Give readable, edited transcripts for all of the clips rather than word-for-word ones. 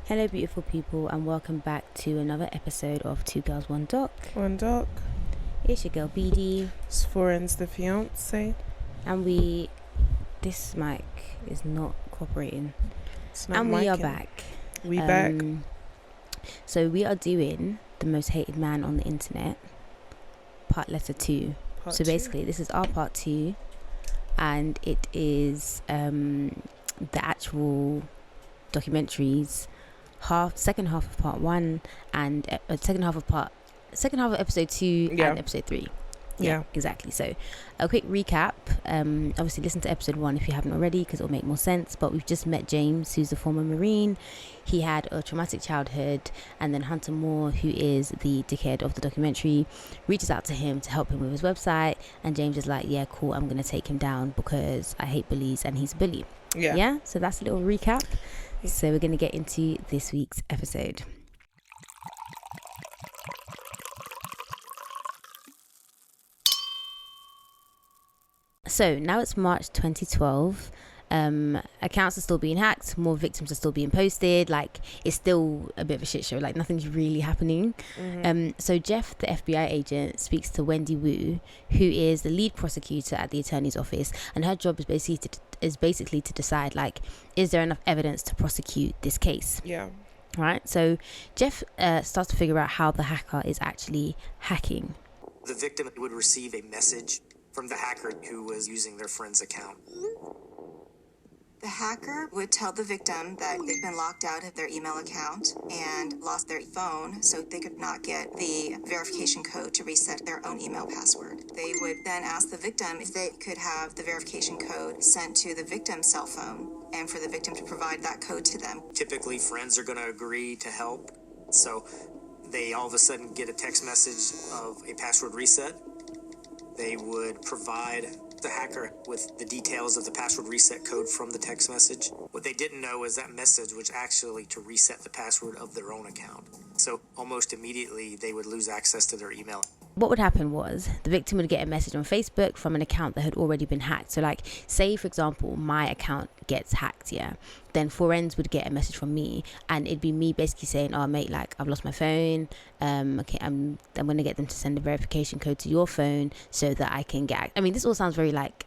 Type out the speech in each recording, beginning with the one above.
Hello, beautiful people, and welcome back to another episode of Two Girls, One Doc. One Doc. It's your girl BD. It's Foreign's the fiance. And this mic is not cooperating. It's not and micing. we are back. We back. So we are doing The Most Hated Man on the Internet, part letter 2. Part so two. basically, this is our part 2, and it is the actual documentaries. Second half of part 1 and second half of episode 2 and episode 3. Yeah, exactly. So a quick recap. Obviously listen to episode 1 if you haven't already, because it'll make more sense. But we've just met James, who's a former Marine. He had a traumatic childhood, and then Hunter Moore, who is the dickhead of the documentary, reaches out to him to help him with his website, and James is like, yeah, cool, I'm gonna take him down because I hate bullies and he's a bully. Yeah, so that's a little recap. So we're going to get into this week's episode. So now it's March 2012. Accounts are still being hacked, more victims are still being posted. Like, it's still a bit of a shit show. Like, nothing's really happening. So Jeff, the FBI agent, speaks to Wendy Wu, who is the lead prosecutor at the attorney's office, and her job is basically to decide, like, is there enough evidence to prosecute this case? Yeah. Right. So Jeff starts to figure out how the hacker is actually hacking. The victim would receive a message from the hacker who was using their friend's account. The hacker would tell the victim that they've been locked out of their email account and lost their phone, so they could not get the verification code to reset their own email password. They would then ask the victim if they could have the verification code sent to the victim's cell phone, and for the victim to provide that code to them. Typically, friends are going to agree to help, so they all of a sudden get a text message of a password reset. They would provide the hacker with the details of the password reset code from the text message. What they didn't know is that message was actually to reset the password of their own account. So almost immediately they would lose access to their email. What would happen was the victim would get a message on Facebook from an account that had already been hacked. So, like, say for example my account gets hacked, then Forenz would get a message from me, and it'd be me basically saying, oh mate, like, I've lost my phone, okay, I'm gonna get them to send a verification code to your phone so that I can get, I mean, this all sounds very like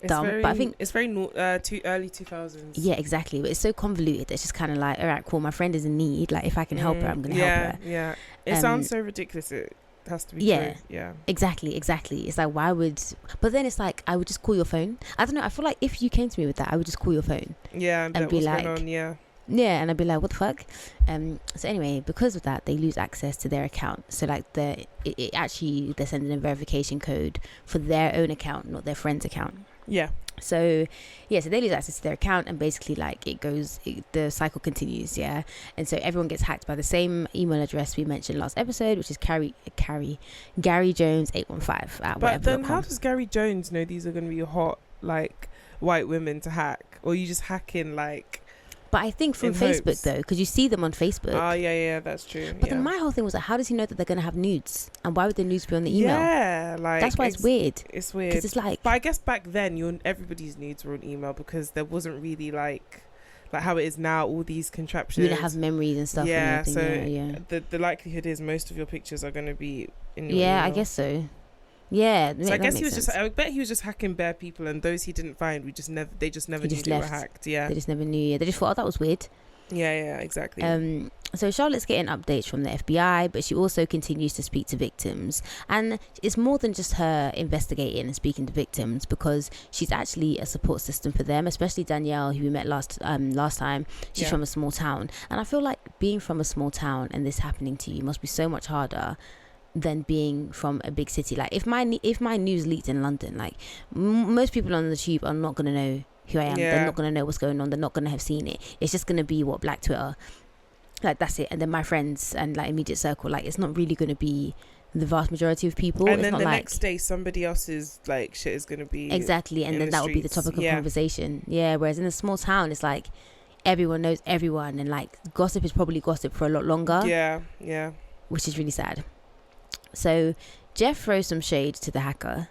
dumb, but I think it's very too early 2000s. Yeah, exactly. But it's so convoluted. It's just kind of like, all right, cool, my friend is in need, like, if I can help her, I'm gonna help her. Yeah, it sounds so ridiculous. It has to be true. Yeah, exactly. It's like, why would, but then it's like, I would just call your phone. I don't know, I feel like if you came to me with that, I would just call your phone, and be like, and I'd be like, what the fuck? So anyway, because of that, they lose access to their account. So like it actually, they're sending a verification code for their own account, not their friend's account. So so they lose access to their account, and basically, like, the cycle continues. And so everyone gets hacked by the same email address we mentioned last episode, which is Gary Jones 815. But then how does Gary Jones know these are going to be hot, like, white women to hack? Or you just hacking, like... But I think from Facebook, though, because you see them on Facebook. Oh, yeah, that's true. But then my whole thing was, like, how does he know that they're going to have nudes? And why would the nudes be on the email? Yeah, like... That's why it's weird. It's weird. Because it's like... But I guess back then, everybody's nudes were on email, because there wasn't really, like how it is now, all these contraptions. You don't have memories and stuff. Yeah, and everything. So the likelihood is most of your pictures are going to be in your email. I guess so. Yeah, so I guess he was sense. I bet he was just hacking bare people, and those he didn't find, they just never knew they were hacked. Yeah, they just never knew. They just thought, oh, that was weird. Yeah, exactly. So Charlotte's getting updates from the FBI, but she also continues to speak to victims, and it's more than just her investigating and speaking to victims, because she's actually a support system for them, especially Danielle, who we met last time. She's from a small town, and I feel like being from a small town and this happening to you must be so much harder than being from a big city. Like, if my news leaked in London, like, most people on the tube are not going to know who I am. They're not going to know what's going on. They're not going to have seen it. It's just going to be Black Twitter, like, that's it. And then my friends and, like, immediate circle, like, it's not really going to be the vast majority of people. And it's then not the like, next day somebody else's, like, shit is going to be exactly, and then that would be the topic of conversation. Whereas in a small town, it's like everyone knows everyone, and, like, gossip is probably gossip for a lot longer. Which is really sad. So Jeff throws some shade to the hacker,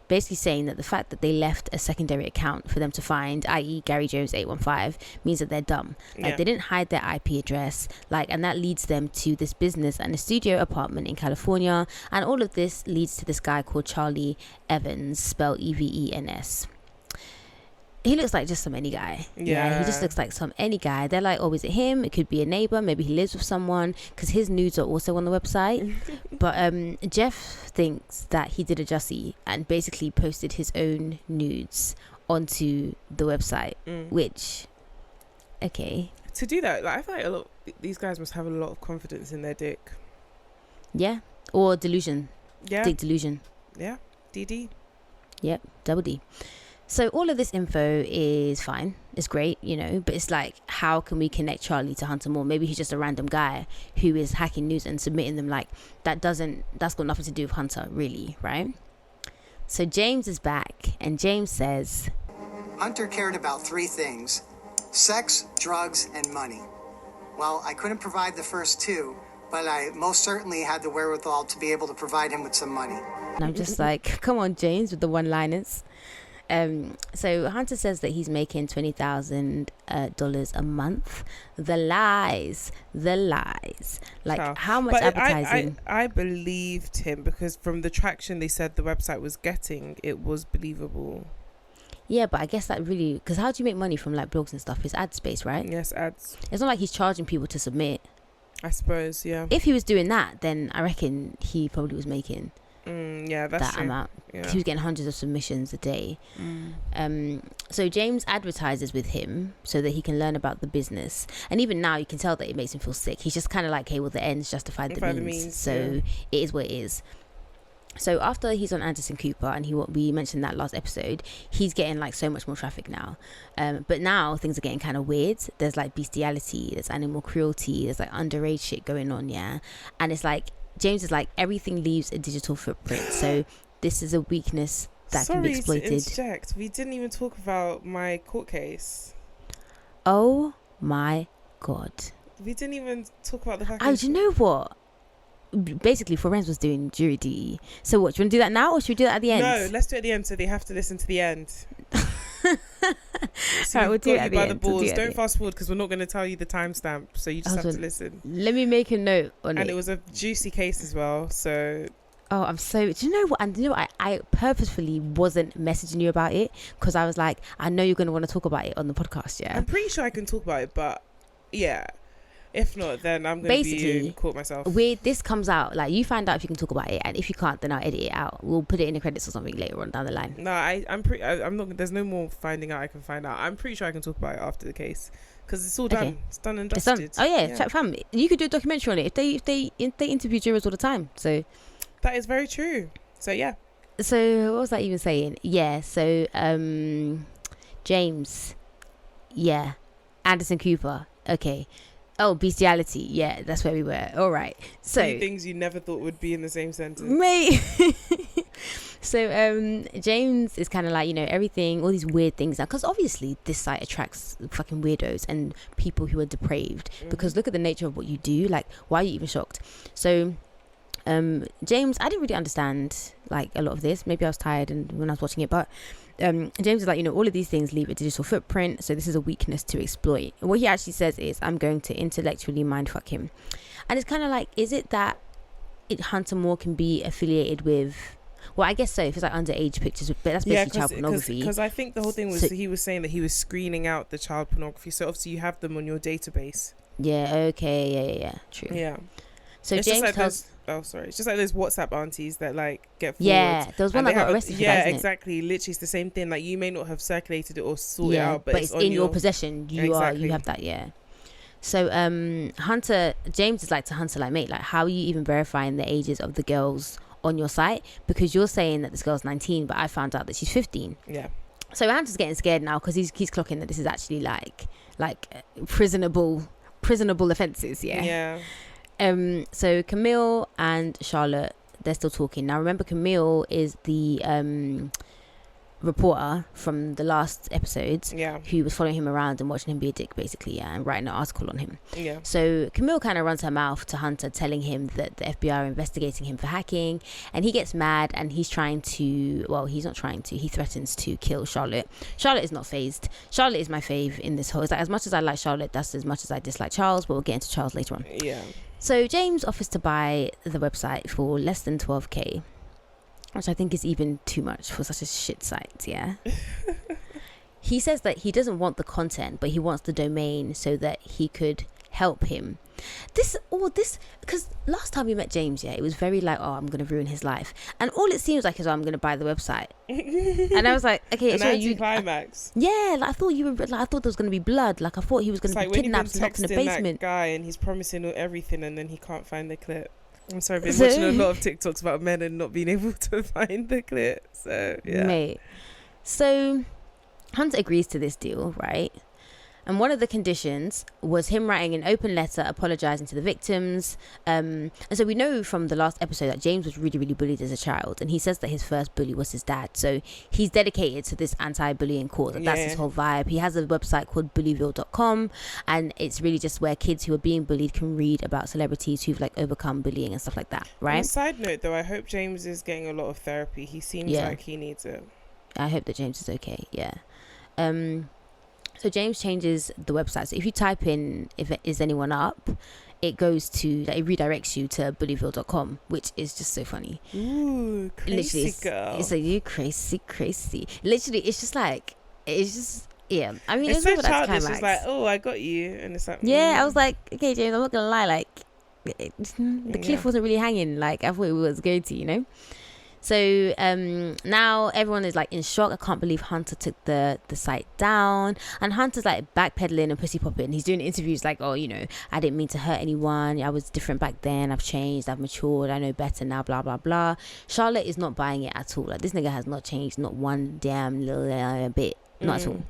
basically saying that the fact that they left a secondary account for them to find, i.e. Gary Jones 815, means that they're dumb. Like, they didn't hide their IP address, like, and that leads them to this business and a studio apartment in California, and all of this leads to this guy called Charlie Evans, spelled Evens. He looks like just some any guy. Yeah, he just looks like some any guy. They're like, oh, is it him? It could be a neighbor. Maybe he lives with someone, because his nudes are also on the website. But Jeff thinks that he did a Jussie and basically posted his own nudes onto the website, which, okay. To do that, like, I feel like these guys must have a lot of confidence in their dick. Yeah, or delusion. Yeah. Dick delusion. Yeah, DD. Yep, double D. So all of this info is fine. It's great, you know, but it's like, how can we connect Charlie to Hunter Moore? Maybe he's just a random guy who is hacking news and submitting them. Like, that's got nothing to do with Hunter, really, right? So James is back, and James says, Hunter cared about 3 things: sex, drugs, and money. Well, I couldn't provide the first 2, but I most certainly had the wherewithal to be able to provide him with some money. and I'm just like, come on, James, with the one-liners. So Hunter says that he's making $20,000 a month. The lies. Like, how much advertising? I believed him, because from the traction they said the website was getting, it was believable. Yeah, but I guess that really, because how do you make money from like blogs and stuff? It's ad space, right? Yes, ads. It's not like he's charging people to submit. I suppose, yeah. If he was doing that, then I reckon he probably was making yeah, that's that true. amount. Yeah. He was getting hundreds of submissions a day. So James advertises with him so that he can learn about the business, and even now you can tell that it makes him feel sick. He's just kind of like, hey, well, the ends justify the means, so it is what it is. So after he's on Anderson Cooper, and we mentioned that last episode, he's getting like so much more traffic now. But now things are getting kind of weird. There's like bestiality, there's animal cruelty, there's like underage shit going on, yeah. And it's like, James is like, everything leaves a digital footprint. So this is a weakness that can be exploited. Sorry to interject. We didn't even talk about my court case. Oh my God. We didn't even talk about the fact. Oh, do you know what? Basically, Forenz was doing jury duty. So what, do you want to do that now, or should we do that at the end? No, let's do it at the end, so they have to listen to the end. So right, we'll do it at the end. Don't fast forward, because we're not going to tell you the timestamp, so you just have to listen. Let me make a note on it. And it was a juicy case as well, so... Oh, do you know what? And you know what? I purposefully wasn't messaging you about it, because I was like, I know you're going to want to talk about it on the podcast, yeah? I'm pretty sure I can talk about it, but yeah. If not, then I'm going to be in court myself. This comes out, like, you find out if you can talk about it, and if you can't, then I'll edit it out. We'll put it in the credits or something later on down the line. No, I'm not. There's no more finding out I can find out. I'm pretty sure I can talk about it after the case, because it's all done. Okay. It's done and dusted. It's done. Oh yeah, fam. You could do a documentary on it if they interview jurors all the time. So that is very true. So yeah. So what was I even saying? Yeah. So James. Yeah. Anderson Cooper. Okay. Oh, bestiality. Yeah, that's where we were. All right. So 3 things you never thought would be in the same sentence. Mate. So James is kind of like, you know, everything, all these weird things now, because obviously this site attracts fucking weirdos and people who are depraved, because look at the nature of what you do. Like, why are you even shocked? So James, I didn't really understand like a lot of this. Maybe I was tired and when I was watching it, but James is like, you know, all of these things leave a digital footprint, so this is a weakness to exploit. And what he actually says is, I'm going to intellectually mindfuck him. And it's kind of like, is it that Hunter Moore can be affiliated with, well, I guess so, if it's like underage pictures, but that's basically child pornography. Because I think the whole thing was, he was saying that he was screening out the child pornography, so obviously you have them on your database. Yeah, okay, yeah, true. Yeah. So it's James just like tells... it's just like those WhatsApp aunties that like get forward. Yeah, there was one that got arrested for that, isn't it? Exactly. Literally, it's the same thing. Like, you may not have circulated it or sorted it out, but it's in your possession. You have that, yeah. So James is like to Hunter, like, mate, like, how are you even verifying the ages of the girls on your site? Because you're saying that this girl's 19, but I found out that she's 15. Yeah. So Hunter's getting scared now, because he's clocking that this is actually like prisonable offences, yeah. Yeah. So Camille and Charlotte, they're still talking now. Remember, Camille is the reporter from the last episodes Yeah. who was following him around and watching him be a dick, basically, yeah, and writing an article on him. Yeah. So Camille kind of runs her mouth to Hunter, telling him that the FBI are investigating him for hacking, and he gets mad and he's trying to, well, he's not trying to, he threatens to kill Charlotte. Charlotte is not phased. Charlotte is my fave in this whole, it's like, as much as I like Charlotte, that's as much as I dislike Charles, but we'll get into Charles later on. Yeah. So James offers to buy the website for less than 12k, which I think is even too much for such a shit site, yeah. He says that he doesn't want the content, but he wants the domain so that he could help him. This, because last time we met James, yeah, it was very like, oh, I'm going to ruin his life. And all it seems like is, oh, I'm going to buy the website. And I was like, okay, An so you... anticlimax. Yeah, like I thought you were, like I thought there was going to be blood. Like I thought he was going It's to like be when you've been kidnapped and locked in a texting that basement. guy and he's promising everything and then he can't find the clip. I'm sorry, I've been So- watching a lot of TikToks about men and not being able to find the clip. So, yeah. Mate. So Hunter agrees to this deal, right? And one of the conditions was him writing an open letter apologizing to the victims. And so we know from the last episode that James was really, really bullied as a child. And he says that his first bully was his dad. So he's dedicated to this anti-bullying cause. That's his Yeah. whole vibe. He has a website called bullyville.com. And it's really just where kids who are being bullied can read about celebrities who've like overcome bullying and stuff like that, On a right? side note, though, I hope James is getting a lot of therapy. He seems Yeah. like he needs it. I hope that James is okay. Yeah. So James changes the website. So if you type in if it is anyone up, it goes to, like, it redirects you to bullyville.com, which is just so funny. Ooh, crazy Literally, girl. it's like, you crazy. Literally, it's just like, it's just, yeah. I mean, It's it's so not that childish. climax. It's like, oh, I got you. And it's like, Yeah, I was like, okay, James, I'm not gonna lie, like, the cliff Yeah. wasn't really hanging like I thought it was going to, you know. So now everyone is like in shock. I can't believe Hunter took the site down, and Hunter's like backpedaling and pussy popping. He's doing interviews like, oh, you know, I didn't mean to hurt anyone, I was different back then, I've changed, I've matured, I know better now, blah blah blah. Charlotte is not buying it at all. Like, this nigga has not changed, not one damn little bit, not at all.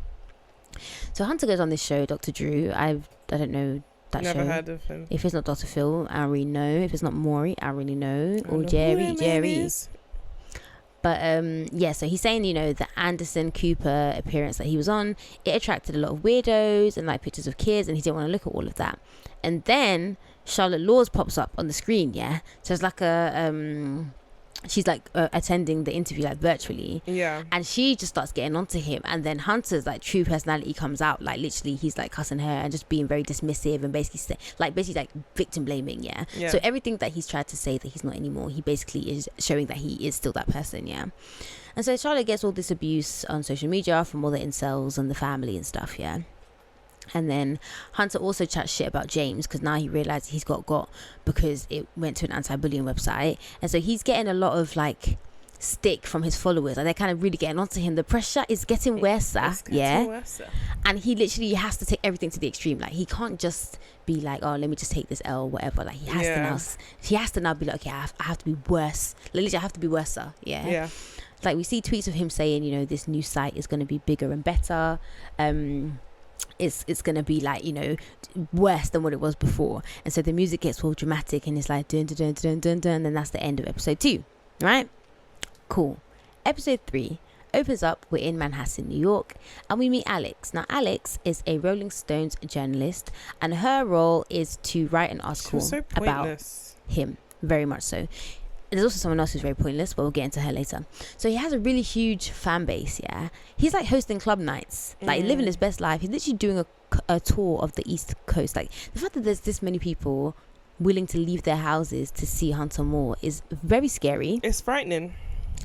So Hunter goes on this show, Dr. Drew. I don't know that Never show. heard of him. If it's not Dr. Phil, I already know. If it's not Maury, I already know. I Or don't know Jerry. who that man is. But yeah, so he's saying, you know, the Anderson Cooper appearance that he was on, it attracted a lot of weirdos and like pictures of kids, and he didn't want to look at all of that. And then Charlotte Laws pops up on the screen, yeah. So it's like a she's like attending the interview like virtually, Yeah. and she just starts getting onto him, and then Hunter's like true personality comes out. Like literally he's like cussing her and just being very dismissive and basically like victim blaming, yeah. Yeah. So everything that he's tried to say that he's not anymore, he basically is showing that he is still that person, yeah. And so Charlotte gets all this abuse on social media from all the incels and the family and stuff, yeah. And then Hunter also chats shit about James because now he realizes he's got because it went to an anti-bullying website, and so he's getting a lot of like stick from his followers, and they're kind of really getting onto him. The pressure is getting worse, It's getting yeah. worse. And he literally has to take everything to the extreme. Like, he can't just be like, oh, let me just take this L or whatever. Like, he has to now be like, okay, I have to be worse. Like, literally, I have to be worse, yeah. Yeah. Like, we see tweets of him saying, you know, this new site is going to be bigger and better. It's gonna be like, you know, worse than what it was before. And so the music gets all dramatic, and it's like dun dun dun dun dun dun, and then that's the end of episode 2, right? Cool. Episode 3 opens up, we're in Manhattan, New York, and we meet Alex. Now Alex is a Rolling Stones journalist, and her role is to write an She article was so about pointless. him, very much so. There's also someone else who's very pointless, but we'll get into her later. So he has a really huge fan base, yeah. He's like hosting club nights, like living his best life. He's literally doing a tour of the East Coast. Like, the fact that there's this many people willing to leave their houses to see Hunter Moore is very scary. It's frightening.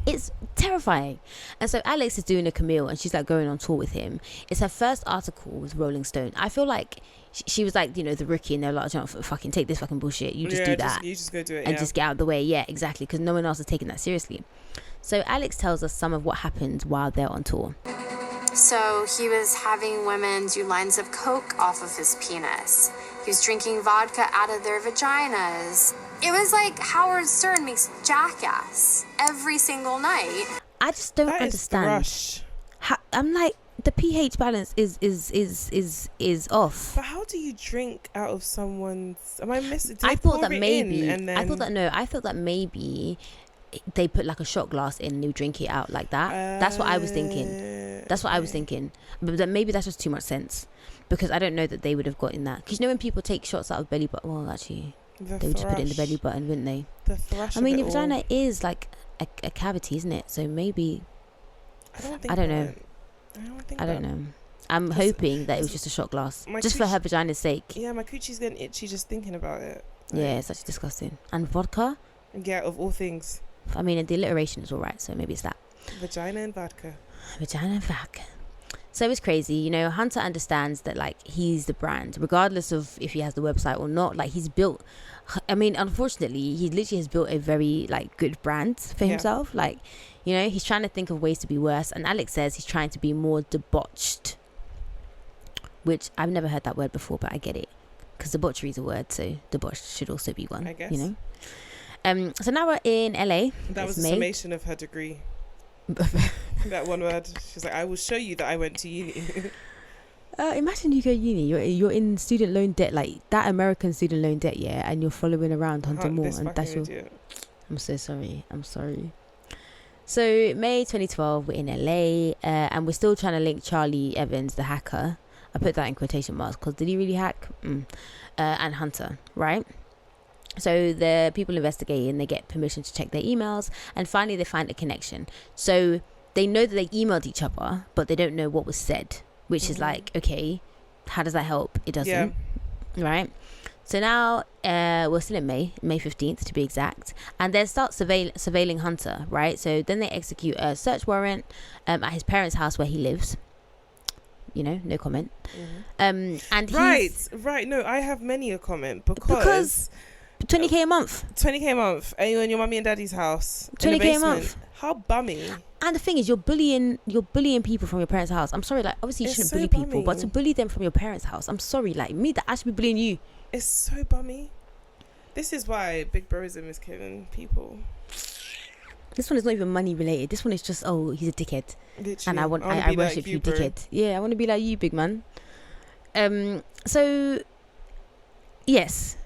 It's terrifying. And so Alex is doing a Camille, and she's like going on tour with him. It's her first article with Rolling Stone. I feel like she was like, you know, the rookie, and they're like, don't fucking take this fucking bullshit. You just do that. You just go do it. And Yeah. just get out of the way. Yeah, exactly, because no one else is taking that seriously. So Alex tells us some of what happened while they're on tour. So he was having women do lines of coke off of his penis. He was drinking vodka out of their vaginas. It was like Howard Stern makes Jackass every single night. I just don't That is the understand. rush. I'm like, the pH balance is off. But how do you drink out of someone's? Am I missing? I thought that and maybe. then I thought that maybe they put like a shot glass in and they would drink it out like that. That's what I was thinking. That's what I was thinking. But then maybe that's just too much sense, because I don't know that they would have gotten that. Because you know when people take shots out of belly button, well, actually, they would just put it in the belly button, wouldn't they? The thrush. I mean, your vagina is like a cavity, isn't it? So maybe. I don't know. I don't know. I'm hoping that it was just a shot glass, just for her vagina's sake. Yeah, my coochie's getting itchy just thinking about it. Yeah, it's actually disgusting. And vodka? Yeah, of all things. I mean, the alliteration is all right, so maybe it's that. Vagina and vodka. Vagina and vodka. So it's crazy, you know. Hunter understands that, like, he's the brand, regardless of if he has the website or not. Like, he's built, I mean, unfortunately, he literally has built a very, like, good brand for himself. Like, you know, he's trying to think of ways to be worse. And Alex says he's trying to be more debauched, which I've never heard that word before, but I get it, because debauchery is a word, so debauched should also be one, I guess. You know. So now we're in LA. That was a summation of her degree. That one word. She's like, I will show you that I went to uni. Imagine you go uni, you're in student loan debt, like that American student loan debt, yeah, and you're following around Hunter Moore, and that's your idiot. I'm so sorry. So May 2012, we're in LA, and we're still trying to link Charlie Evans, the hacker. I put that in quotation marks because did he really hack? And Hunter, right? So the people investigating, they get permission to check their emails, and finally they find a connection. So they know that they emailed each other, but they don't know what was said, which is like, okay, how does that help? It doesn't, right? So now we're still in May 15th to be exact, and they start surveilling Hunter, right? So then they execute a search warrant at his parents' house where he lives. You know, no comment. And right. No, I have many a comment because 20k a month. 20k a month, and you're in your mummy and daddy's house. 20k a month. How bummy. And the thing is, you're bullying people from your parents' house. I'm sorry, like obviously you shouldn't bully people, but to bully them from your parents' house, I'm sorry, like me that I should be bullying you. It's so bummy. This is why Big Broism is killing people. This one is not even money related. This one is just, oh, he's a dickhead. Literally. And I worship you, dickhead. Yeah, I want to be like you, big man. So, yes,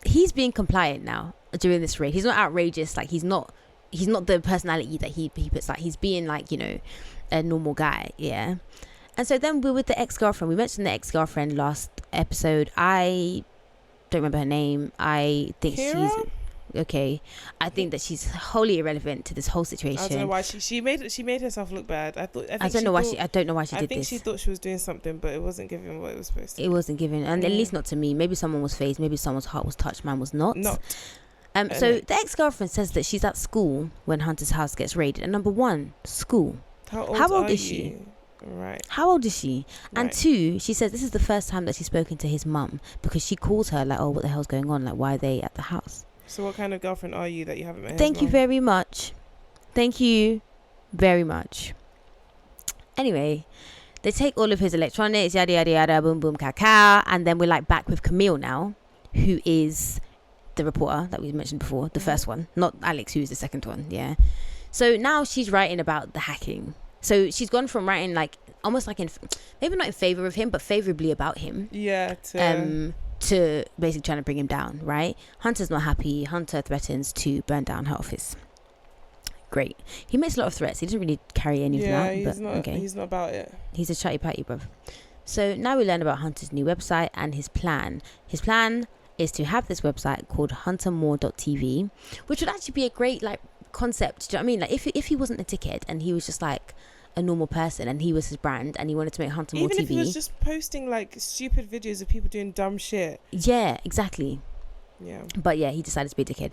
he's being compliant now during this raid. He's not outrageous. Like, he's not the personality that he puts. Like, he's being like, you know, a normal guy. Yeah. And so then we're with the ex-girlfriend. We mentioned the ex-girlfriend last episode. I don't remember her name. I think Kira? she's okay. I think that she's wholly irrelevant to this whole situation. I don't know why she made herself look bad. I don't know why she did this. I think she thought she was doing something, but it wasn't giving what it was supposed to. It wasn't giving, and at least not to me. Maybe someone was phased. Maybe someone's heart was touched. Mine was not. So the ex-girlfriend says that she's at school when Hunter's house gets raided. And number one, school. How old is she? Right. How old is she? And right. Two, she says this is the first time that she's spoken to his mum, because she calls her like, oh, what the hell's going on? Like, why are they at the house? So what kind of girlfriend are you that you haven't met? Thank you very much. Thank you very much. Anyway, they take all of his electronics, yada yada yada, boom boom cacao, and then we're like back with Camille now, who is the reporter that we mentioned before, the first one, not Alex, who is the second one. Yeah. So now she's writing about the hacking. So she's gone from writing like almost like maybe not in favor of him, but favorably about him. Yeah. To basically trying to bring him down, right? Hunter's not happy. Hunter threatens to burn down her office. Great. He makes a lot of threats. He doesn't really carry anything out. He's not about it. He's a chatty patty, bruv. So now we learn about Hunter's new website and his plan. His plan is to have this website called huntermore.tv, which would actually be a great like concept. Do you know what I mean? Like if he wasn't a dickhead and he was just like a normal person and he was his brand and he wanted to make Hunter More TV. Even if he was just posting like stupid videos of people doing dumb shit. Yeah, exactly. Yeah. But yeah, he decided to be a dickhead.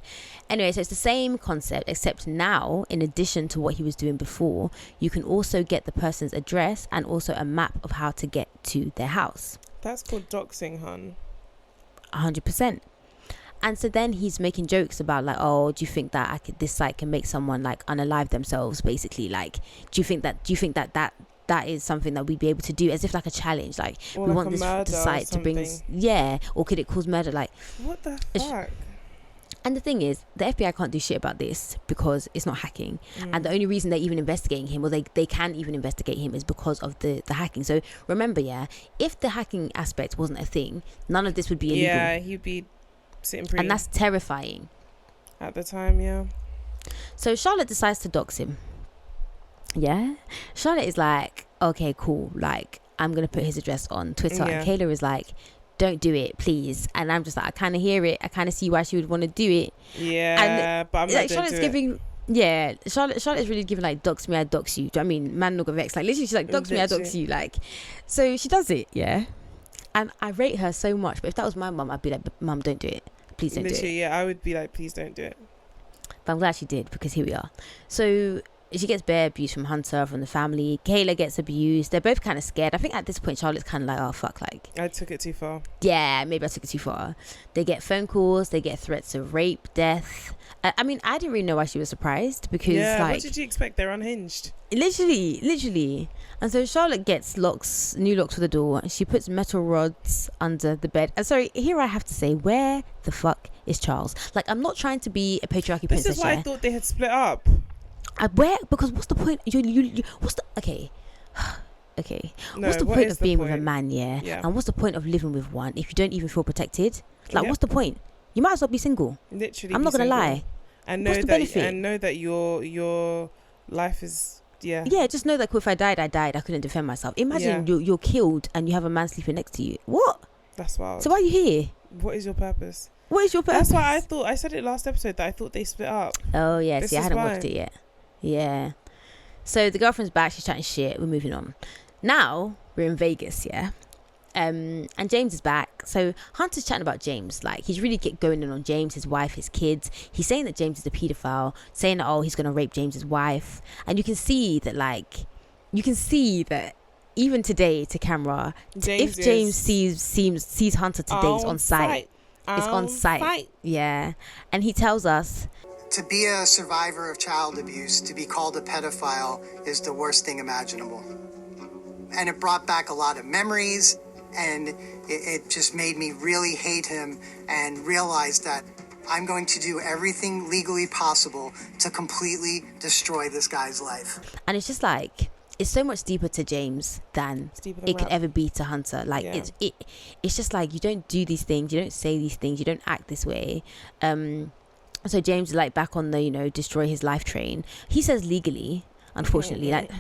Anyway, so it's the same concept, except now, in addition to what he was doing before, you can also get the person's address and also a map of how to get to their house. That's called doxing, hun. 100%. And so then he's making jokes about like, oh, do you think that this site can make someone like unalive themselves, basically? Like, do you think that is something that we'd be able to do, as if like a challenge, like or we like want this site to bring this, yeah, or could it cause murder? Like, what the fuck? And the thing is, the FBI can't do shit about this because it's not hacking. And the only reason they're even investigating him, or they can even investigate him, is because of the hacking. So remember, yeah, if the hacking aspect wasn't a thing, none of this would be illegal. Yeah, he'd be sitting pretty. And that's terrifying. At the time, yeah. So Charlotte decides to dox him. Yeah, Charlotte is like, okay, cool, like I'm gonna put his address on Twitter. Yeah. And Kayla is like, don't do it, please. And I'm just like, I kind of hear it. I kind of see why she would want to do it. Yeah, but I'm Like not Charlotte's giving. Yeah, Charlotte is really giving like, dox me, I dox you. Do you know what I mean? Man, not got vexed. Like literally, she's like, dox me, I dox you. Like, so she does it. Yeah, and I rate her so much. But if that was my mum, I'd be like, Mum, don't do it. Please don't do it. Literally, yeah, I would be like, please don't do it. But I'm glad she did, because here we are. So she gets bare abuse from Hunter, from the family. Kayla gets abused. They're both kind of scared. I think at this point Charlotte's kind of like, oh fuck, like, I took it too far. yeah, maybe I took it too far. They get phone calls. They get threats of rape, death. I mean, I didn't really know why she was surprised, because Yeah, like, what did you expect? They're unhinged. literally. And so Charlotte gets new locks for the door. She puts metal rods under the bed. And sorry, here I have to say, where the fuck is Charles? Like, I'm not trying to be a patriarchy This princess. is why yeah? I thought they had split up. Where? Because what's the point? You what's the okay? Okay. No, What's the what point is of the being with a point? man? Yeah? Yeah. And what's the point of living with one if you don't even feel protected? Like, Yeah. what's the point? You might as well be single. Literally, I'm be not gonna single. lie. And know What's the that benefit? and know that your life is yeah. Yeah, just know that if I died, I died. I couldn't defend myself. Imagine Yeah. you're killed and you have a man sleeping next to you. What? That's wild. So why are you here? What is your purpose? What is your purpose? That's why I thought, I said it last episode, that I thought they split up. Oh yeah, This see, I is hadn't why. watched it yet. Yeah. So the girlfriend's back. She's chatting shit. We're moving on. Now we're in Vegas. Yeah. And James is back. So Hunter's chatting about James. Like, he's really going in on James, his wife, his kids. He's saying that James is a paedophile, saying that, oh, he's gonna rape James's wife. And you can see that, like, even today to camera, if James sees Hunter today, it's on site. It's on site. Yeah. And he tells us, To be a survivor of child abuse, to be called a pedophile, is the worst thing imaginable. And it brought back a lot of memories, and it just made me really hate him and realize that I'm going to do everything legally possible to completely destroy this guy's life. and it's just like, it's so much deeper to James than It's deeper than it could rap. ever be to Hunter. Like, Yeah. it's just like, you don't do these things, you don't say these things, you don't act this way. So James is like back on the destroy his life train. He says legally, unfortunately, like,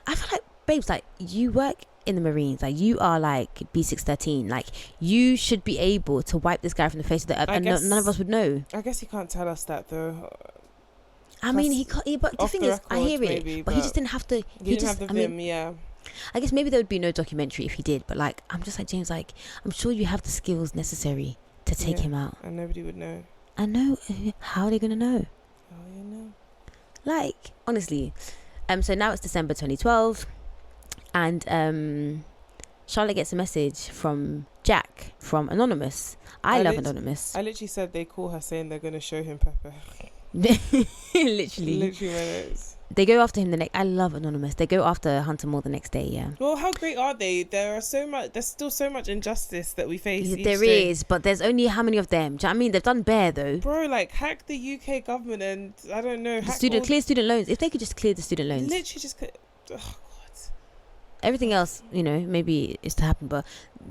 I feel like, babes, like, you work in the Marines, like, you are like B613, like, you should be able to wipe this guy from the face of the earth, I and guess- none of us would know. I guess he can't tell us that though. I mean, Plus, he can't, but the off thing the is, I record, hear it, maybe, but he but just didn't have to. He didn't just, have the I vim, mean, yeah. I guess maybe there would be no documentary if he did, but like, I'm just like, James, like, I'm sure you have the skills necessary to take Yeah. him out. And nobody would know. I know. How are they gonna know? Oh, you know. Like, honestly. So now it's December 2012, and Charlotte gets a message from Jack from Anonymous. I love Anonymous. I literally said they call her saying they're going to show him Pepper. Literally. Literally minutes. They go after him the next. I love Anonymous. They go after Hunter more the next day. Yeah. Well, how great are they? There's still so much injustice that we face. each There day. is, but there's only how many of them? Do you know what I mean? They've done bare though. Bro, like, hack the UK government and I don't know. Clear student loans. If they could just clear the student loans, Literally just. Oh, God. everything else, maybe is to happen. But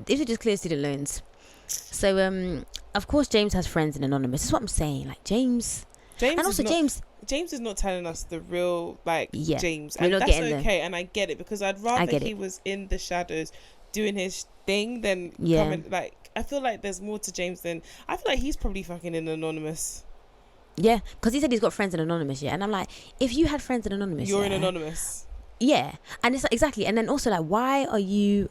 if they just clear student loans, so of course James has friends in Anonymous. This is what I'm saying. Like James and also James is not telling us the real Yeah, James, we're and not that's getting okay. And I get it, because I'd rather get he it. was in the shadows doing his thing than Yeah. coming. Like, I feel like there's more to James than I feel like he's probably fucking in Anonymous. Yeah, because he said he's got friends in Anonymous. Yeah, and I'm like, if you had friends in Anonymous, You're in yeah, Anonymous. Yeah, and it's like, exactly, and then also like, why are you?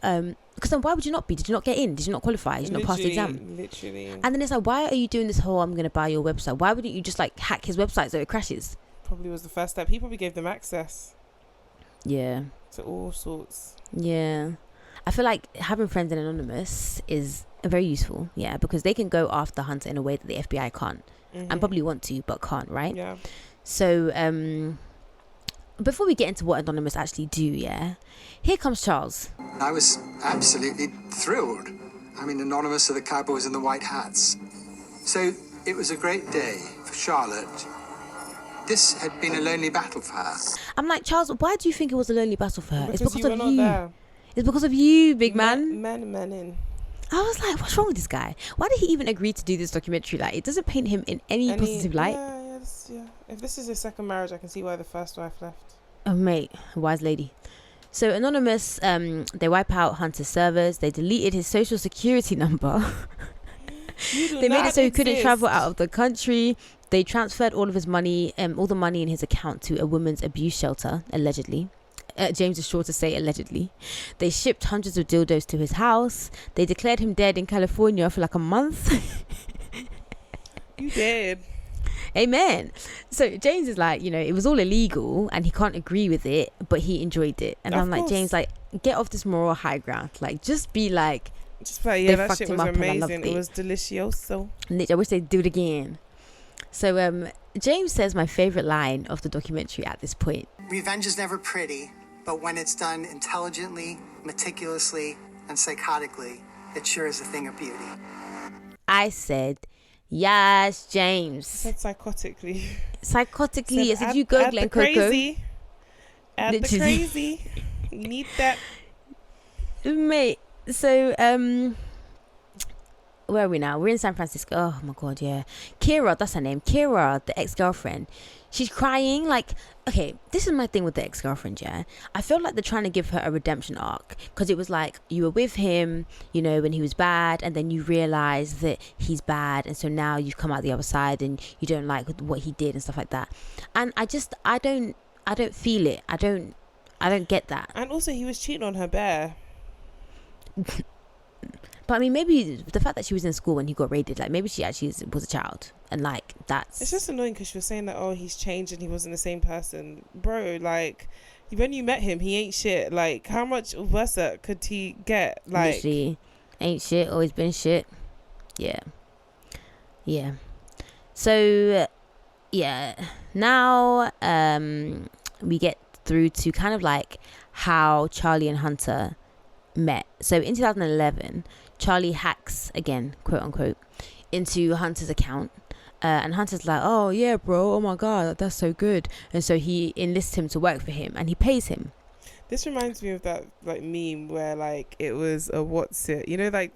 Because then why would you not be? Did you not get in? Did you not qualify? Did you not pass the exam? Literally. And then it's like, why are you doing this whole I'm gonna buy your website? Why wouldn't you just like hack his website so it crashes? Probably was the first step. He probably gave them access Yeah, to all sorts. yeah. I feel like having friends in Anonymous is very useful. Yeah, because they can go after Hunter in a way that the FBI can't, and probably want to but can't. Right? Yeah. So before we get into what Anonymous actually do, yeah, here comes Charles. I was absolutely thrilled. I mean, Anonymous are the cowboys in the white hats. So it was a great day for Charlotte. This had been a lonely battle for her. I'm like, Charles, why do you think it was a lonely battle for her? Because It's you because were of not you. there. It's because of you, big man. Man in. I was like, what's wrong with this guy? Why did he even agree to do this documentary? Like, it doesn't paint him in any positive light. Yeah, yes. If this is his second marriage, I can see why the first wife left. Oh, mate, wise lady. So Anonymous, they wipe out Hunter's servers. They deleted his social security number. They made it so he couldn't travel out of the country. They transferred all of his money, all the money in his account to a women's abuse shelter, allegedly. James is sure to say allegedly. They shipped hundreds of dildos to his house. They declared him dead in California for like a month. You did. Amen. So James is like, it was all illegal and he can't agree with it, but he enjoyed it. And I'm like, James, like, get off this moral high ground. Like, just be like, that shit was amazing. It was delicioso. I wish they'd do it again. So James says my favorite line of the documentary at this point. Revenge is never pretty, but when it's done intelligently, meticulously, and psychotically, it sure is a thing of beauty. I said, yes, James. I said psychotically. Psychotically, as if you go Glen Coco. Crazy. Add the crazy. You need that. Mate, so, where are we now? We're in San Francisco. Oh my God, yeah. Kira, that's her name. Kira, the ex-girlfriend. She's crying. Like, okay, this is my thing with the ex-girlfriend, yeah. I feel like they're trying to give her a redemption arc. Because it was like, you were with him, when he was bad. And then you realise that he's bad. And so now you've come out the other side and you don't like what he did and stuff like that. And I don't feel it. I don't get that. And also he was cheating on her bare. But I mean, maybe the fact that she was in school when he got raided, like maybe she actually was a child, and like that's. It's just annoying because she was saying that he's changed and he wasn't the same person, bro. Like when you met him, he ain't shit. Like how much worse could he get? Like literally, ain't shit. Always been shit. Yeah. So, now we get through to kind of like how Charlie and Hunter met. So in 2011, Charlie hacks again, quote unquote, into Hunter's account, and Hunter's like, oh yeah bro, oh my god, that's so good. And so he enlists him to work for him and he pays him. This reminds me of that like meme where like it was a what's it, like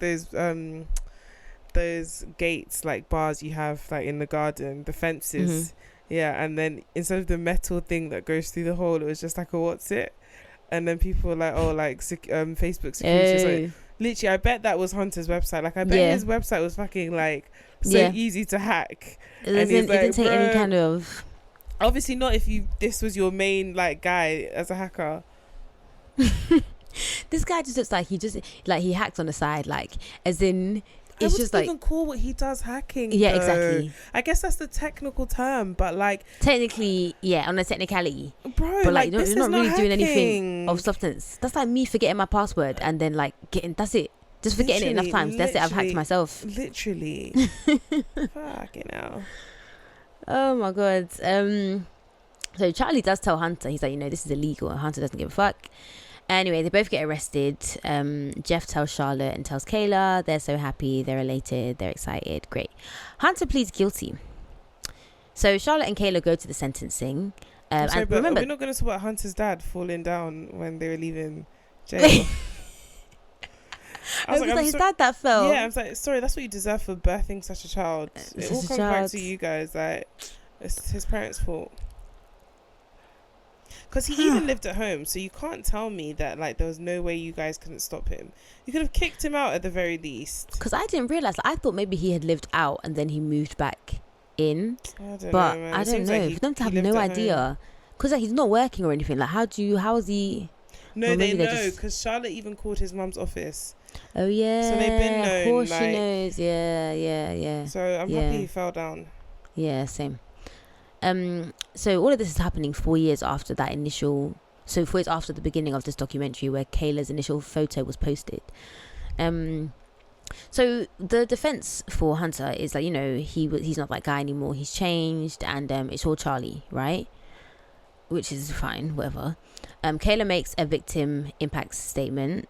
those gates, like bars you have like in the garden, the fences. Yeah, and then instead of the metal thing that goes through the hole, it was just like a what's it. And then people were like, Facebook security. Like, literally, I bet that was Hunter's website. Like, I bet his website was fucking, like, so easy to hack. It didn't take any kind of... Obviously not if this was your main, like, guy as a hacker. This guy just looks like he hacks on the side, like, as in... It's just like, even call what he does hacking. Yeah, though. Exactly. I guess that's the technical term, but like technically, on a technicality, bro. But like, this you're not really hacking. doing anything of substance. That's like me forgetting my password and then like getting. That's it. Just forgetting it enough times. That's it. I've hacked myself. Literally. Fucking hell. Oh my god. So Charlie does tell Hunter. He's like, this is illegal. And Hunter doesn't give a fuck. Anyway, they both get arrested. Jeff tells Charlotte and tells Kayla. They're so happy. They're elated. They're excited. Great. Hunter pleads guilty. So Charlotte and Kayla go to the sentencing. Sorry, but remember, we're not going to talk about Hunter's dad falling down when they were leaving jail. I was like, his dad that fell. Yeah, I was like, sorry, that's what you deserve for birthing such a child. It all comes back to you guys. Like, it's his parents' fault. Because he even lived at home, so you can't tell me that like there was no way you guys couldn't stop him. You could have kicked him out at the very least. Because I didn't realise. I thought maybe he had lived out and then he moved back in. I don't but know, man. I don't know. For them to have no idea. Because like, he's not working or anything. Like, how is he... No, they know. Because Charlotte even called his mum's office. Oh, yeah. So they've been known. Of course she knows. Yeah. So I'm happy he fell down. Yeah, same. So all of this is happening 4 years after that initial. So 4 years after the beginning of this documentary, where Kayla's initial photo was posted. So the defense for Hunter is like, he's not that guy anymore. He's changed, and it's all Charlie, right? Which is fine, whatever. Kayla makes a victim impact statement,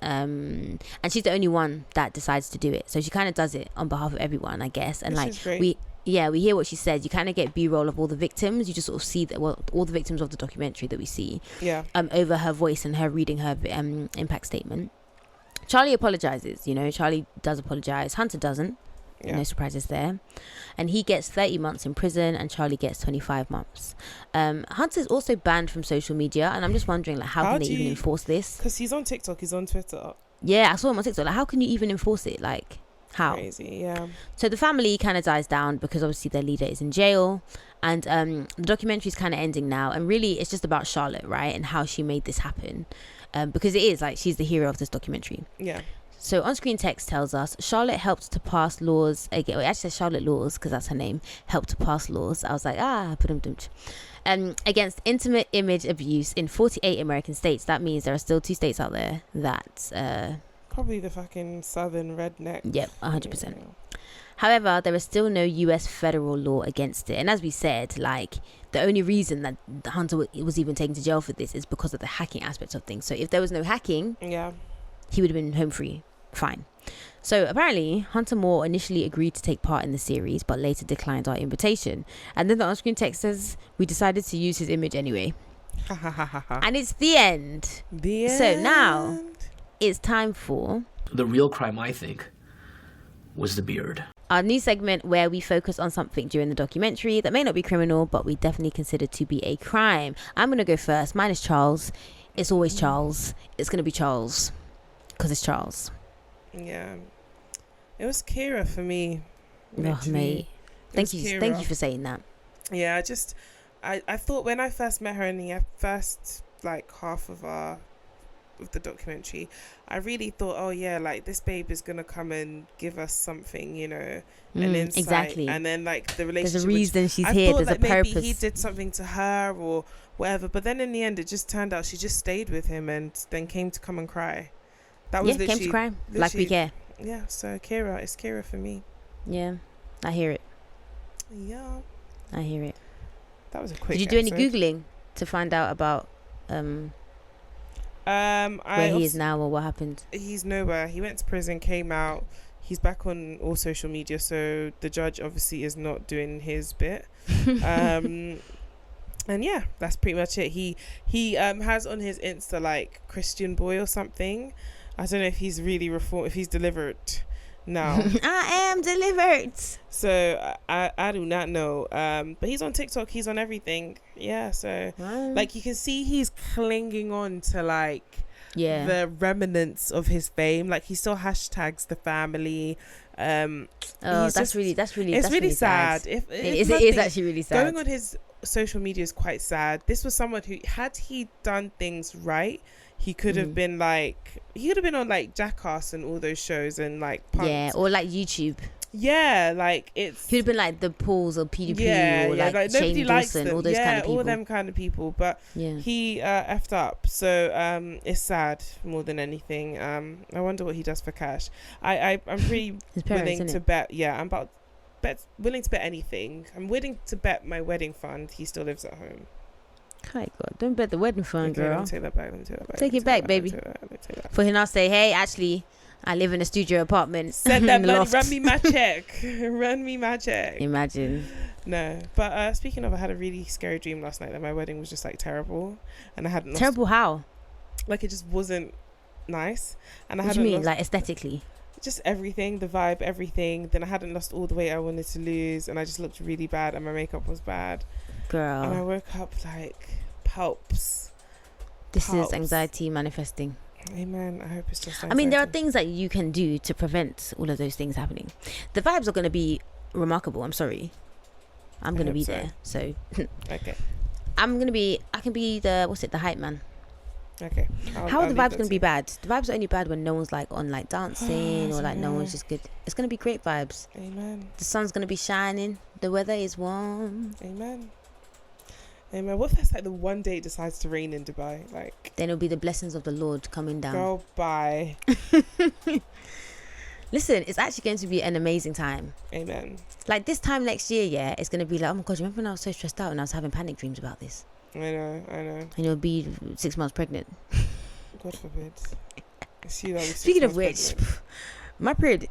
and she's the only one that decides to do it. So she kind of does it on behalf of everyone, I guess. And Which like we hear what she says. You kind of get B-roll of all the victims. You just sort of see that, all the victims of the documentary that we see. Yeah. Over her voice and her reading her impact statement. Charlie apologizes. Charlie does apologize. Hunter doesn't. No surprises there. And he gets 30 months in prison, and Charlie gets 25 months. Hunter's also banned from social media, and I'm just wondering, like, how can they even enforce this? Because he's on TikTok, he's on Twitter. Yeah, I saw him on TikTok. Like, how can you even enforce it? Like, how? Crazy, yeah. So the family kind of dies down because obviously their leader is in jail, and the documentary is kind of ending now, and really it's just about Charlotte, right, and how she made this happen, because it is like she's the hero of this documentary. Yeah. So on-screen text tells us Charlotte helped to pass laws again. It actually says Charlotte Laws because that's her name. Helped to pass laws. I was like, against intimate image abuse in 48 American states. That means there are still 2 states out there that probably the fucking southern redneck. Yep, 100%. However, there is still no US federal law against it. And as we said, like, the only reason that Hunter was even taken to jail for this is because of the hacking aspect of things. So if there was no hacking, he would have been home free. Fine. So apparently Hunter Moore initially agreed to take part in the series, but later declined our invitation. And then the on-screen text says, we decided to use his image anyway. And it's the end. So now it's time for the real crime, I think, was the beard. Our new segment where we focus on something during the documentary that may not be criminal, but we definitely consider to be a crime. I'm going to go first. Mine is Charles. It's always Charles. It's going to be Charles because it's Charles. Yeah. It was Kira for me. Oh, mate. Thank you for saying that. Yeah, I thought when I first met her in the first like half of the documentary, I really thought, oh yeah, like this babe is gonna come and give us something, you know, an insight. Exactly. And then like the relationship. There's a reason she's here. There's a purpose. Maybe he did something to her or whatever, but then in the end, it just turned out she just stayed with him and then came to come and cry. That was came to cry. Like we care. Yeah. So it's Kira for me. Yeah, I hear it. Yeah, I hear it. That was a quick. Did you do any Googling to find out about where he is now or what happened? He's nowhere. He went to prison, came out. He's back on all social media, so the judge obviously is not doing his bit. And yeah, that's pretty much it. He has on his Insta like Christian boy or something. I don't know if he's really reformed, if he's delivered now. I am delivered. So I do not know. But he's on TikTok. He's on everything. Yeah. So like you can see he's clinging on to like the remnants of his fame. Like he still hashtags the family. That's really sad. It is actually really sad. Going on his social media is quite sad. This was someone who, had he done things right, he could have been like, he could have been on like Jackass and all those shows and like Punk'd. Yeah, or like YouTube. Yeah, like it's, he would have been like the Pauls or PewDiePie or like Shane Dawson, all those kind of people. all them kind of people. But he effed up, so it's sad more than anything. I wonder what he does for cash. I'm pretty willing to bet. Yeah, I'm willing to bet anything. I'm willing to bet my wedding fund he still lives at home. My God, don't bet the wedding fund, girl. Let me take that back. Take it back, baby. For him not say, hey, actually, I live in a studio apartment. Send that money. Run me my check. Run me my check. Imagine. No, but speaking of, I had a really scary dream last night that my wedding was just like terrible, and I hadn't. Terrible how? Like it just wasn't nice, and what do you mean, like aesthetically? Just everything, the vibe, everything. Then I hadn't lost all the weight I wanted to lose, and I just looked really bad, and my makeup was bad. Girl. And I woke up like palps. This is anxiety manifesting. Amen. I hope it's just anxiety. I mean, there are things that you can do to prevent all of those things happening. The vibes are going to be remarkable. I'm sorry. I'm going to be there. So. Okay. I can be the hype man. Okay. How are the vibes going to be bad? The vibes are only bad when no one's like on like dancing or like no one's just good. It's going to be great vibes. Amen. The sun's going to be shining. The weather is warm. Amen. What if that's like the one day it decides to rain in Dubai? Like then it'll be the blessings of the Lord coming down. Girl, bye. Listen, it's actually going to be an amazing time. Amen. Like this time next year, yeah, it's going to be like, oh my God, remember when I was so stressed out and I was having panic dreams about this? I know. And you'll be 6 months pregnant. God forbid. Speaking of which, my period,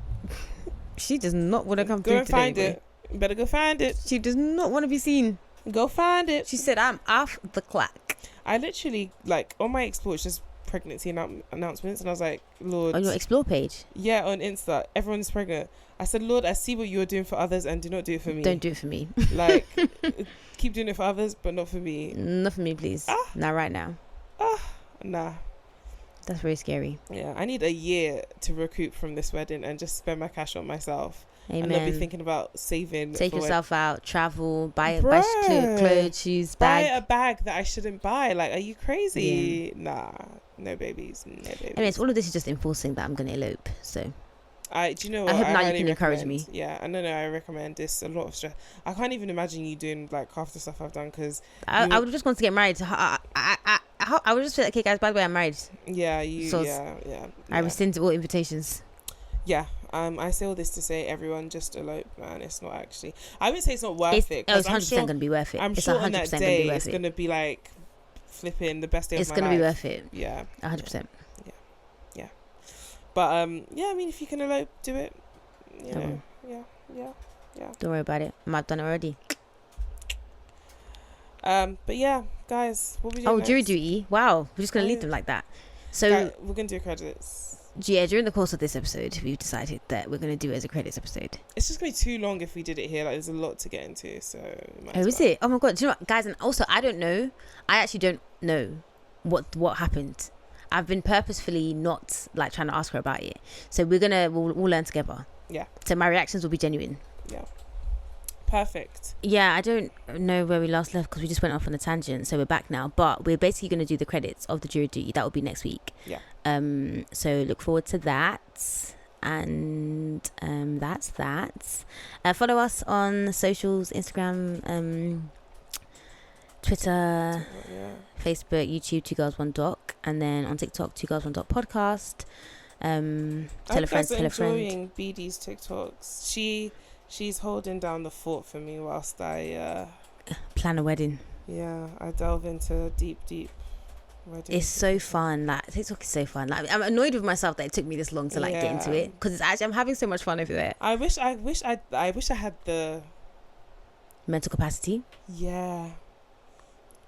she does not want to come through today. Go find it. You better go find it. She does not want to be seen. Go find it. She said, I'm off the clock. I literally, like, on my Explore, it's just pregnancy announcements, and I was like, Lord. On your Explore page? Yeah, on Insta. Everyone's pregnant. I said, Lord, I see what you're doing for others and do not do it for me. Don't do it for me. Like, keep doing it for others, but not for me. Not for me, please. Not right now. Nah. That's very scary. Yeah, I need a year to recoup from this wedding and just spend my cash on myself. Amen. And not be thinking about saving. Take yourself out, travel, buy Bruh. clothes, shoes, Buy bag. a bag that I shouldn't buy. Like, are you crazy? Nah, no babies. No babies. I mean, all of this is just enforcing that I'm going to elope. So, do you know I what? hope now you highly can encourage recommend- me. Yeah, I recommend this. A lot of stress. I can't even imagine you doing like half the stuff I've done because I would just want to get married. I would just feel like, okay, guys, by the way, I'm married. yeah, I rescind all invitations. Yeah. I say all this to say everyone just elope, man. It's not actually. I wouldn't say it's not worth it. It's 100% I'm sure, going to be worth it. I'm It's sure on 100% that going to day be worth it's it. going to be like flipping the best day It's of my going to life. be worth it. Yeah. 100%. But yeah, I mean, if you can elope, do it. You I know, will. yeah. Don't worry about it. I've done it already. But yeah, guys, what we doing? Oh, next? jury duty. Wow. We're just going to leave them like that. So, we're gonna do credits. yeah, during the course of this episode, we've decided that we're going to do it as a credits episode. It's just gonna be too long if we did it here. Like, there's a lot to get into, so. Oh, is it? Oh my God. Do you know what, guys? And also, I don't know. I actually don't know what happened. I've been purposefully not like trying to ask her about it. So we'll learn together. Yeah. So my reactions will be genuine. Yeah. Perfect. Yeah, I don't know where we last left because we just went off on a tangent. So we're back now, but we're basically going to do the credits of the jury duty. That will be next week. Yeah. So look forward to that. And that's that. Follow us on socials: Instagram, Twitter, Facebook, YouTube, 2 Girls 1 Doc, and then on TikTok, 2 Girls 1 Doc podcast. Tell a friend, tell a friend. Enjoying BD's TikToks. She's holding down the fort for me whilst I plan a wedding. Yeah, I delve into deep wedding. It's so fun. Like, TikTok is so fun. Like, I'm annoyed with myself that it took me this long to like get into it because it's actually I'm having so much fun over there. I wish I had the mental capacity. Yeah.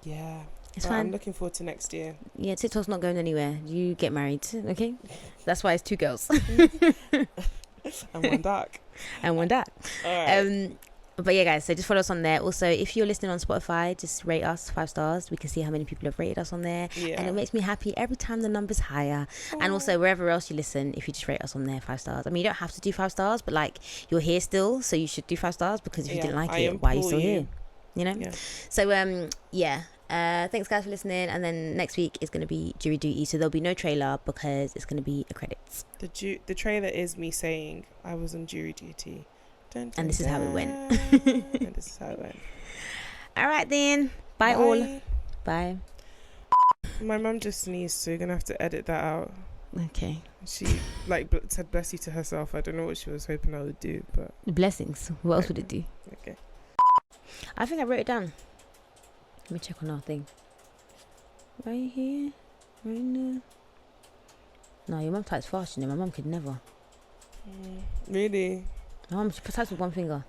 It's But fine. I'm looking forward to next year. Yeah, TikTok's not going anywhere. You get married, okay? That's why it's 2 girls. And 1 dark. And 1 dark. All right. But yeah, guys, so just follow us on there. Also, if you're listening on Spotify, just rate us 5 stars. We can see how many people have rated us on there. Yeah. And it makes me happy every time the number's higher. And also, wherever else you listen, if you just rate us on there 5 stars. I mean, you don't have to do 5 stars, but like, you're here still, so you should do 5 stars because if you didn't like it, why are you still here? You know? Yeah. So, yeah. Thanks, guys, for listening. And then next week is going to be jury duty. So there'll be no trailer because it's going to be a credits. The trailer is me saying I was on jury duty. Dun, dun, And this is how it went. And this is how it went. All right, then. Bye. All. Bye. My mum just sneezed, so you're going to have to edit that out. Okay. She said bless you to herself. I don't know what she was hoping I would do, but blessings. What else would it do? Okay. I think I wrote it down. Let me check on our thing. Right here. Right there. No, your mum types fast, you know. My mum could never. Really? My mum types with 1 finger.